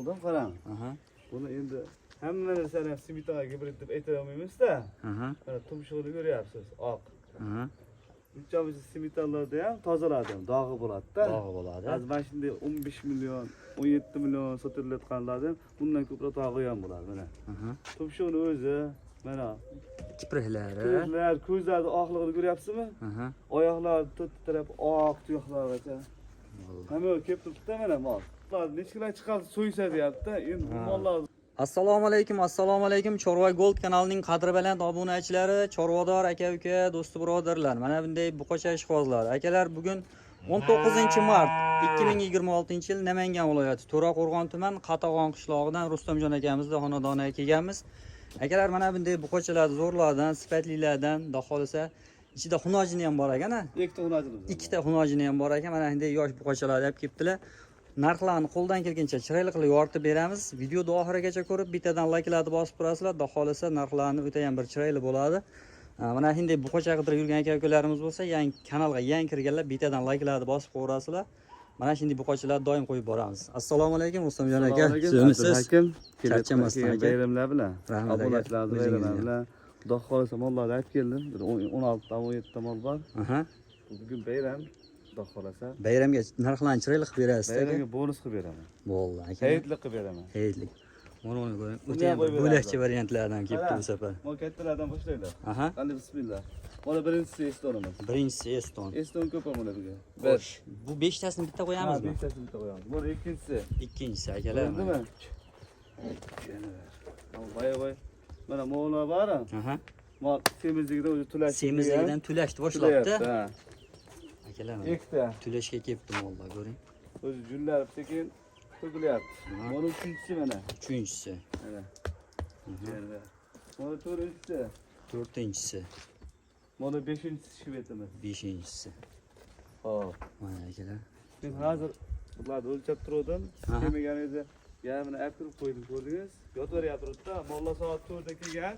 Oldu qarang. Buni endi hamma narsani simitaga gibrid deb ayta olmaymiz-da. Mana tumshug'ini ko'ryapsiz, oq. Uchamiz simitalarda ham tozaladi, dog'i bo'ladi-da. Dog'i bo'ladi. Hozir mana shunday 15 million, 17 million sotilayotganlardan bundan ko'proq dog'i ham bo'ladi mana. Tumshug'ini o'zi mana kipriklar, ko'zlari oqligini ko'ryapsizmi? Oyoqlari to'rt taraf oq tuyoqlargacha. Hamma kelib turibdi mana mol. Nechkilar chiqadi so'ysa deyapti. Endi bu mollar Assalomu alaykum Chorva Gold kanalining qadri baland obunachilari, chorvador aka-uka, do'st birodarlar. Mana bunday buqacha ishqibozlar. Akalar bugun 19-mart 2026-yil Namangan viloyati To'raqo'rg'on tuman Qatag'on qishlog'idan Rustamjon akamizning xonadoniga kelganmiz. Akalar mana bunday buqachalar zo'rlardan, sifatlilardan, xohlasa ichida xunojini ham bor ekan-a? Ikkita xunojini ham bor ekan. Mana bunday yosh buqachalar olib kelibdilar. Narxlarni qo'ldan kelgancha chiroyli qilib yoritib beramiz. Videoni oxirigacha ko'rib, bittadan layklarni bosib turasizlar. Xohlasa narxlarni o'ta ham bir chiroyli bo'ladi. Mana shunday buqacha qidirib yurgan aka-ukalarimiz bo'lsa, yangi kanalga yangi kirganlar bittadan layklarni bosib qo'yasizlar. Mana shunday buqachalarni doim qo'yib boramiz. Assalomu alaykum Rustamjon aka. Siz charchamasdan aka. Bayramlar bilan, obunachilarni bayramlar bilan. Xudo xolasa mollarni olib keldim. 16 ta 17 ta mol bor. Bugun bayram. Xudo xolasa. Bayramga narxlarni chiroyli qilib berasiz. Bayramga bonus qilib beraman. Bo'ldi aka. Hayitli qilib beraman. Hayitli. Mana ko'ring. O'ta ham bo'lakcha variantlardan kelibdi bu safar. Mo kattalardan boshlaylar. Qani bismillah. Mana birinchisi Estonimiz. Birinchisi Eston. Eston ko'p bo'ladi buga. Bu 5 tasini bitta qo'yamizmi? 5 tasini bitta qo'yamiz. Bu ikkinchisi. Ikkinchisi akalar. Nima? Voy. Mana mo'g'lar bor. Mol semizligidan o'zi tulash. Semizligidan tulashni boshlabdi. Akalar. Ikkita. Tulashga kelibdi mollar, ko'ring. O'zi junlar sekin to'kilyapti. Mana uchinchisi mana. Uchinchisi. Mana. Mana to'rtinchisi. To'rtinchisi. Mana beshinchisi shvetimiz. Beshinchisi. Xo'p. Mana akalar. Men hozir bularni o'lchab turdim. Kelmaganingizda yarmini olib kirib qo'ydim, ko'rdingiz? Yotaveryapti-da. Mollar soat 4 da kelgan.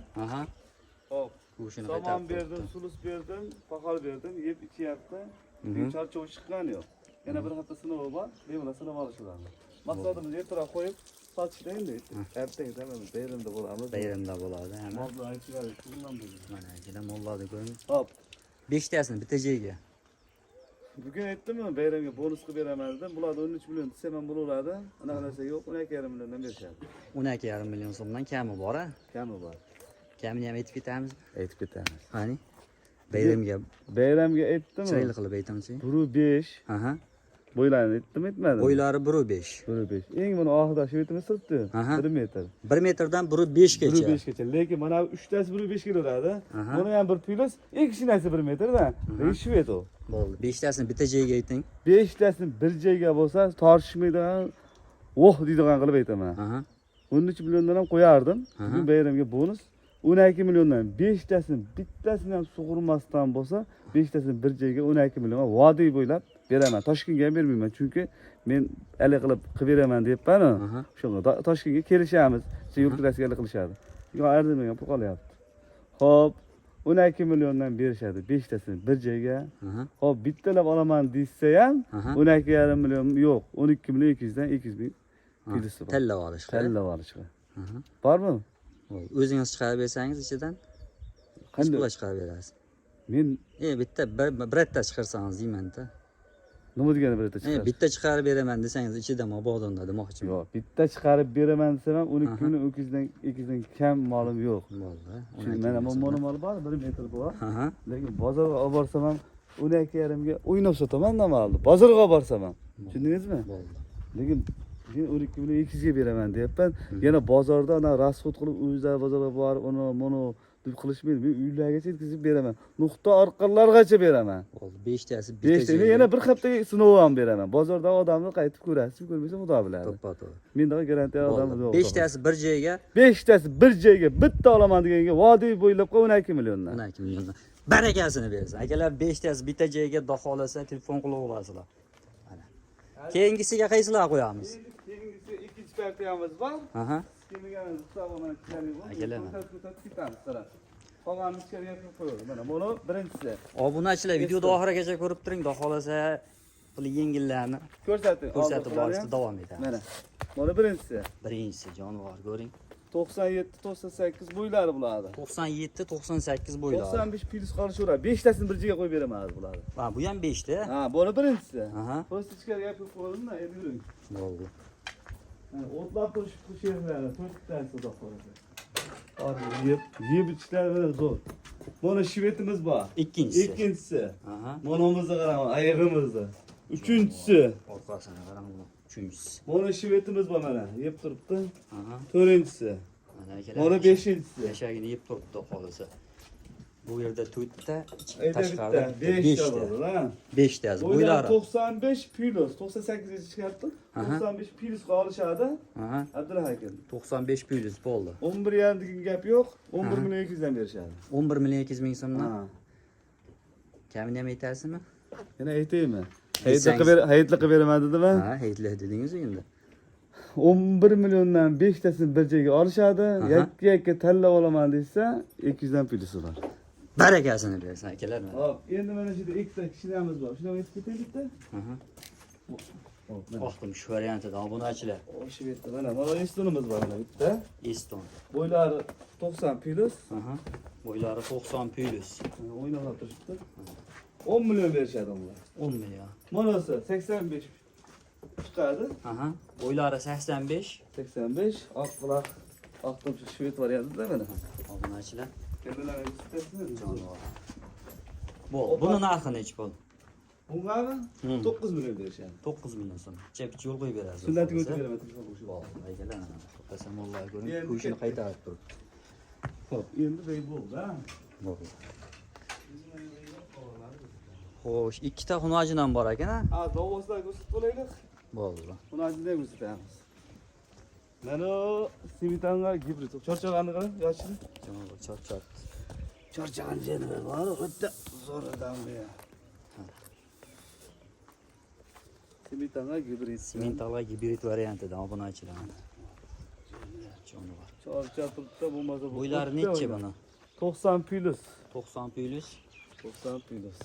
Xo'p. O'shini Somon berdim, sulus berdim, paxol berdim, yeb ichyapti. Charchoq chiqqani yo'q. Yana bir hafta sinovi bor, bemalol sinov olishadi. Maqsadimiz ertaroq qo'yib sotishda endi. Ertaga tamam bayramda bo'lamiz. Bayramda bo'ladi, hamma. Mollar aytishadi, shundan bo'ladi. Mana akalar mollarni ko'ring. Hop. 5 tasini bitta joyga. Bugun aytdimmi, bayramga bonus qilib beraman dedim. Bularni 13 million desa ham bo'laveradi. Unaqa narsa yo'q, 12,5 milliondan berishadi. 12,5 million so'mdan kami bor-a? Kami bor. Kamini ham aytib ketamiz. Aytib ketamiz. Qani? Bayramga aytdimmi? Chiroyli qilib aytamchi. 1,5. Bo'ylarini aytdimmi, aytmadim? Bo'ylari 1,5. 1,5. Eng buni oxirida shvetimiz turibdi. 1 metr. 1 metrdan 1,5 gacha. 1,5 gacha. Lekin mana 3 tasi 1,5 kelaveradi. Buni ham bir plus, ikkisinasi 1 metrda. Shvet u. Bo'ldi. 5 tasini bitta joyga ayting. 5 tasini bir joyga bo'lsa, tortishmaydigan, deydigan qilib aytaman. 13 milliondan ham qo'yardim. Bugun bayramga bonus 12 milliondan 5 tasini bittasini ham sug'urmasdan bo'lsa, 5 tasini bir joyga 12 millionga vodiy bo'ylab beraman. Toshkentga ham bermayman, chunki men ali qilib beraman deyapman. Shunga Toshkentga kelishamiz. Yurtlarga ali qilishadi. Yo, arzimagan pul qolyapti. Xo'p, 12 milliondan berishadi 5 tasini bir joyga. Xo'p, bittalab olaman desa ham 12,5 million yo'q. 12 million 200 dan 200 ming pulisi bor. Tallab olishga. Tallab olishga. Bormi? O'zingiz chiqarib bersangiz ichidan qanday pul chiqarib berasiz? Men bitta birta chiqarsangiz deyman-da. Nima degani birta chiqarib? Bitta chiqarib beraman desangiz ichidan mabodonda demoqchiman. Yo'q, bitta chiqarib beraman desam ham 12 million 200 dan kam molim yo'q. Bo'ldi. Mana mono mol bor, 1 metr bor. Lekin bozorga olib borsam ham 12,5 ga o'ynab sotaman namalni. Bozorga olib borsam ham. Tushundingizmi? Bo'ldi. Lekin men 12 million 200 ga beraman deyapman. Yana bozorda ana rasxod qilib o'zlar bozorga borib, mono deb qilishmaydi. Men uylargacha yetkazib beraman. Nuqta orqalargacha beraman. Bo'ldi. 5 tasi bitta. 5 tani yana bir haftaga sinov ham beraman. Bozorda odamni qaytib ko'rasiz, ko'rmasa xudo biladi. To'ppa-to'g'ri. Mendagi garantiya odam yo'q. 5 tasi bir joyga. 5 tasi bir joyga bitta olaman deganga vodiy bo'ylab 12 milliondan. 12 milliondan. Barakasini bersin. Akalar 5 tasi bitta joyga xohlasa telefon qilib olasizlar. Mana. Keyingisiga qaysilar qo'yamiz? Keyingisi ikkinchi partiyamiz bor. Kelmaganimiz hisoblanadi. Ketamiz. Qolganini ichkariga qo'yamiz. Mana buni birinchisi. Obunachilar videoni oxirigacha ko'rib turing, xohlasa pul yengillarni ko'rsatib borishda davom etamiz. Mana. Mana birinchisi. Birinchisi jonivor ko'ring. 97-98 bo'ylari bulardi. 97-98 bo'ylari. 95 plyus qolishaveradi. 5tasini bir joyga qo'yib beraman bularni. Ha, bu ham 5 ta. Ha, buni birinchisi. Aha. Prosta ichkariga gap qilib qo'ydim-da, endi yuring. Bo'ldi. O'tlab turish she'rlari, 4tasi xudo qo'yadi. Hozir yeb ichishlar zo'r. Mana shvetimiz bor. Ikkinchisi. Ikkinchisi. Aha. Monamizni qarang, oyog'imizni. Uchinchisi. Orqasini qarang. Uchinchisi. Mana shvetimiz bor mana, yeb turibdi. Aha. To'rtinchisi. Mana beshinchisi. Yashagini yeb turibdi qolsa. Bu yerda 4 ta, Ayda tashqarida bitta, 5 ta ta. bor, ha. 5 ta Bo'ylari bo'ylari. 95 plyus, 98 ga chiqyapti. Aha. 95 plyus qolishadi. Aha. Abdulla hakim. 95 plyus bo'ldi. 11,5 degan gap yo'q. 11 Aha. million 200 dan berishadi. 11 million 200 ming so'mdan. Ha. Kamini ham aytasizmi? Yana aytaymi? Aytsangiz. Hayitli qilib beraman dedimi? Ha, hayitli dedingiz endi. 11 milliondan 5tasini bir joyga olishadi. Yakka tanlab olaman desa, 200 dan plyusi bor. Barakasini bersin akalar. Hop, endi mana shu yerda ikkita kishilarimiz bor. Shuni aytib ketaylikda. Aha. Hop, mana. Vaqtim shu variantida obunachilar. Shu yerda mana estonimiz bor mana bitta. Eston. Bo'ylari 90 plyus. Aha. Bo'ylari 90 plyus. O'ynab turibdi. 10 million berishadi ular. 10 million. Manasi 85 chiqadi. Aha. Bo'ylari 85. 85 oq quloq, oq tumshuq shvet variantida mana. Obunachilar. Kendilaringiz istasizmi? Jonivor. Bo'ldi. Buni narxi nechi bo'ldi? Bungami 9 million berishadi. 9 million so'm. Chep yo'l qo'yib berasiz. Sunnatiga o'tib beraman telefon qo'shib. Bo'ldi. Aykalar. To'xtasam vallahi ko'ring, ko'shini qaytarib turibdi. Xo'p, endi bey bo'ldi, ha. Bo'ldi. Xo'sh, ikkita xunojinam bor ekan-a? Ha, dovoslar ko'rsatib qo'yaylik. Bo'ldi. Xunojindan ko'rsatamiz. Mana Simitanga gibrid. Chorchag'anni qarang, yoshini. Jonivor chorchab. Chorchagan janivar bor, o'ta zo'r odam bu. Simitanga gibrid. Simentala gibrid variantida obunachilar. Jonivor. Chorchab turibdi, bo'lmasa bu. Bo'ylari necha buni? 90 plyus. 90 plyus. 90 plyus.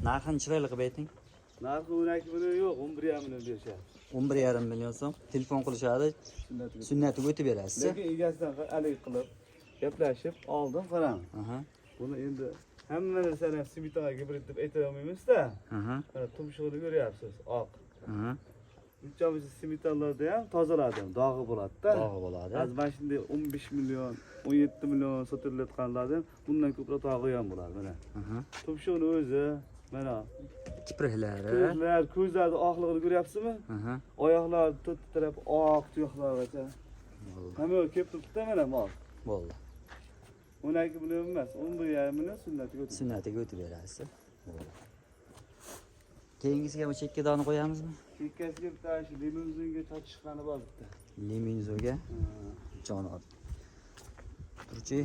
Narxini chiroyli qilib ayting. Narxi 12 million yo'q, 11,5 million berishadi. 11,5 million so'm. Telefon qilishadi, sunnatiga o'tib berasiz. Lekin egasidan alik qilib, gaplashib oldim, qarang. Aha. Buni endi hamma narsani Simitanga gibrid deb ayta olmaymiz-da. Aha. Mana tumshug'ini ko'ryapsiz, oq. Aha. Bunchamiz Simitanlarda ham tozaladi, dog'i bo'ladi-da. Dog'i bo'ladi. Hozir mana shunday 15 million, 17 million sotilayotganlarda ham bundan ko'proq dog'i ham bo'ladi mana. Aha. Tumshug'ini o'zi mana Kipriklari. ko'zlarni oqligini ko'ryapsizmi? Aha. Oyoqlar to'rt taraf oq tuyoqlargacha. Bo'ldi. Hamma kelib turibdi mana mol. Bo'ldi. 12 million emas, 11,5 million sunnatiga o'tdi. Sunnatiga o'tib berasiz. Bo'ldi. Keyingisiga bu chekkadoni qo'yamizmi? Chekkasiga bitta shu limuzinga chiqqani bor bitta. Liminzoga jonivor. Turchi.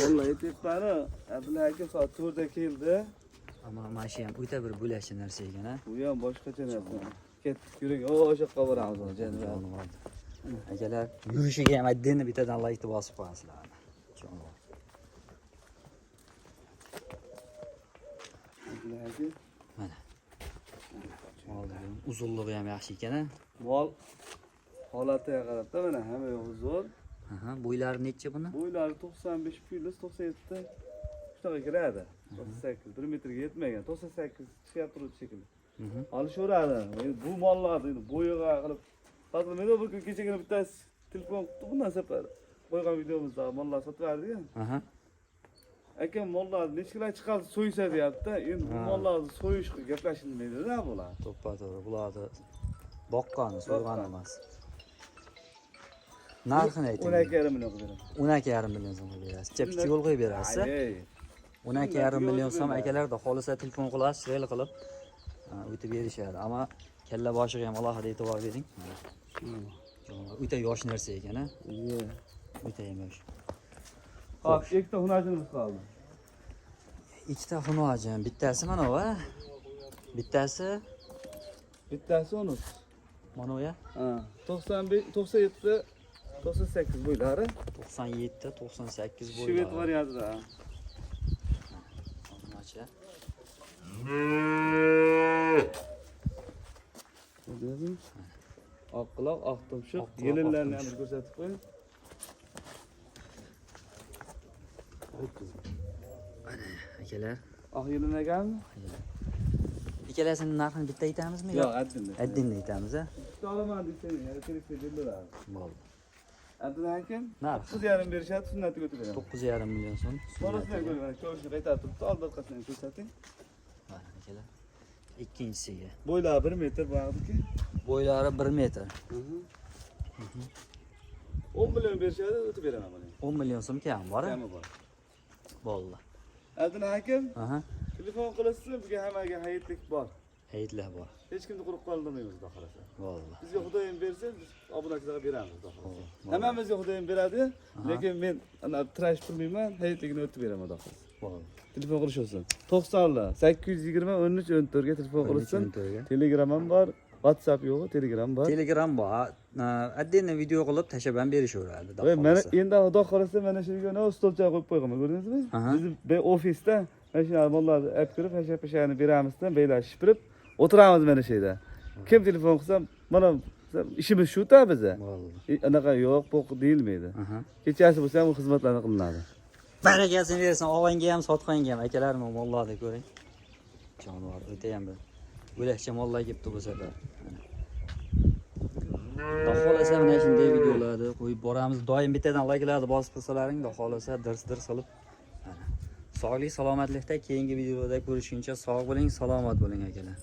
Vallahi aytibmani, Abdulla aka soat 4 da keldi. Ammo mana shu ham o'ta bir bo'lashli narsa ekan-a. Bu ham boshqacha narsa. Ketdik, yuring, o'sha yoqqa boramiz jonivor. Akalar, yurishiga ham addini bittadan laytni bosib qo'yasizlar. Jonivor. Abdulla aka Mana. Uzunligi ham yaxshi ekan-a. mol holatiga qarab-da mana hamma yo'q zo'r. Aha, bo'ylari necha buni? Bo'ylari 95 plyus 97 shunaqa kiradi. 98 1 metrga yetmagan. 98 chiqib turibdi shekilli. Olishaveradi. Bu mollarni endi bo'yiga qilib hozir men bir kun kechagina bittasi telefon qilib bundan safar qo'ygan videomizda mollar sotvardi-ku. Aha. Aka mollar nechkalar chiqadi so'ysa deyapti. Endi bu mollarni so'yish gaplashilmaydi-da bular. To'ppa-to'g'ri bularni boqqani, so'ygan emas. Narxini ayting. 12,5 million qilib beraman. 12,5 million so'mga berasiz. Chepchi yo'l qo'yib berasiz. 12,5 million so'm akalarda xohlasa telefon qilasiz, chiroyli qilib o'tib berishadi. Ammo kalla boshiga ham alohida e'tibor bering. O'ta yosh narsa ekan-a. O'ta ham yosh. Hop, ikkita xunajinimiz qoldi. Ikkita xunojin, bittasi mana bu. Bittasi Unus. mana bu ya. Ha, 95, 97, 98 bo'ylari. 97, 98 Shvet bo'ylari. variantida. Obunachi. Ko'rdingizmi? Oq quloq, oq tumshuq, Oq quloq, yelinlarni oq ham tumshuq. ko'rsatib qo'ying. Akalar. Oq yelin ekanmi? Ikkalasini narxini bitta aytamizmi? Yo'q, addinda. Addinda aytamiz, a? Bitta olaman desang, yana kelishsa beradi. Bo'ldi. Addin hakim Narx 9,5 berishadi, sunnatga o'tib beraman. 9,5 million so'm. Sonrasini ko'rgan, ko'rishni qaytarib turibdi, old orqasini ko'rsating. Mana akalar. Ikkinchisiga. Bo'ylari 1 metr bo'ladiki. Bo'ylari 1 metr. 10 million berishadi, o'tib beraman buni. 10 million so'm kam bor, a? Kami bor. Bo'ldi. Addin hakim, Aha. telefon qilasiz, bizga hammaga hayitlik bor. Hayitlar bor. Hech kimni quruq qoldirmaymiz, xudo xolasa. Bo'ldi. Bizga Xudoyim bersa, biz obunachilarga beramiz, xudo xolasa. Bo'ldi. Hammamizga Xudoyim beradi, lekin men ana trash qilmayman, hayitligini o'tib beraman, xudo xolasa. Bo'ldi. Telefon qilish olsin. 90lar 820 13 14 ga telefon qilsin. 14 ga. Telegram ham bor, WhatsApp yo'q, Telegram bor. Telegram bor. Отдельно video qilib tashlab ham berishaveradi. Voy, mana endi xudo xolasa mana shu yerga stolchaga qo'yib qo'yaman, ko'rdingizmi? Aha. Biz ofisda mana shu almonlarni olib kirib, hasha-pashani beramizdan, beylashib turib, o'tiramiz mana shu yerda. Kim telefon qilsa, mana ishimiz shu-da bizda. Bo'ldi. Anaqa yo'q, po'q deyilmaydi. Aha. Kechasi bo'lsa ham xizmatlarni qilinadi. Barakasini bersin, og'anga ham, sotqanga ham, akalarim mollarni ko'ring. Jonivor o'ta ham bir bo'lakcha mollar kelibdi bu safar. Xudo xolasa mana shunday videolarni qo'yib boramiz. Doim bittadan layklarni bosib qo'ysalaring, xudo xolasa dirs qilib. Sog'lik, salomatlikda keyingi videolarda ko'rishguncha sog' bo'ling, salomat bo'ling akalar.